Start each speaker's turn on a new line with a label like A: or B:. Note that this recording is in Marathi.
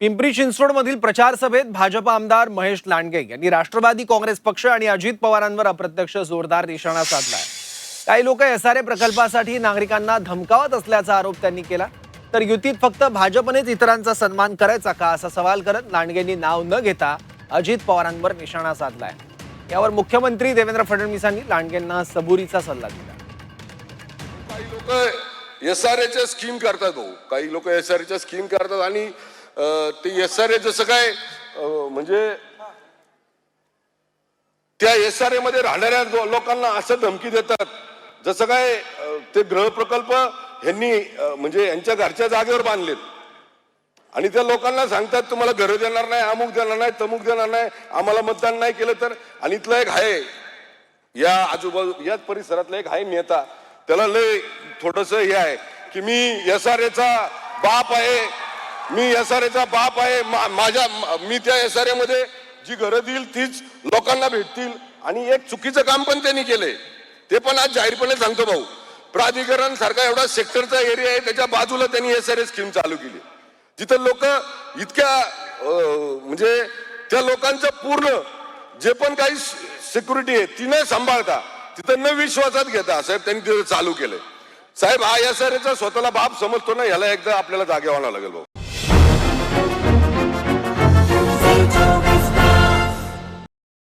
A: पिंपरी चिंचवडमधील प्रचार सभेत भाजप आमदार महेश लांडगे यांनी राष्ट्रवादी काँग्रेस पक्ष आणि अजित पवारांवर अप्रत्यक्ष जोरदार निशाणा साधलाय। काही लोक एसआरए प्रकल्पासाठी नागरिकांना धमकावत असल्याचा आरोप त्यांनी केला। तर युतीत फक्त भाजपनेच इतरांचा सन्मान करायचा का असा सवाल करत लांडगेंनी नाव न घेता अजित पवारांवर निशाणा साधलाय। यावर मुख्यमंत्री देवेंद्र फडणवीसांनी लांडगेंना सबुरीचा सल्ला दिला।
B: काही लोक एसआरएच्या स्कीम करतात, काही लोक एसआरएच्या स्कीम करतात आणि ते एसआरए जसं काय म्हणजे त्या एसआरए मध्ये राहणाऱ्या लोकांना असं धमकी देतात जसं काय ते गृह प्रकल्प यांनी म्हणजे यांच्या घरच्या जागेवर बांधलेत आणि त्या लोकांना सांगतात तुम्हाला घर देणार नाही, अमुक देणार नाही, तमुक देणार नाही, आम्हाला मतदान नाही केलं तर। आणि इथला एक आहे या आजूबाजू याच परिसरातला एक आहे नेता, त्याला लय थोडस हे आहे की मी एसआरएचा बाप आहे, मी एसआरएचा बाप आहे, मी त्या एसआरए मध्ये जी घरं देईल तीच लोकांना भेटतील। आणि एक चुकीचं काम पण त्यांनी केलंय, ते पण आज जाहीरपणे सांगतो भाऊ। प्राधिकरण सारखा एवढा सेक्टरचा एरिया आहे, त्याच्या बाजूला त्यांनी एसआरए स्कीम चालू केली, जिथे लोक इतक्या म्हणजे त्या लोकांचं पूर्ण जे पण काही सिक्युरिटी आहे ती न सांभाळता, तिथं न विश्वासात घेता साहेब त्यांनी तिथं चालू केलंय। साहेब हा एसआरएचा स्वतःला बाप समजतो ना, याला एकदा आपल्याला जागे व्हावं लागेल भाऊ।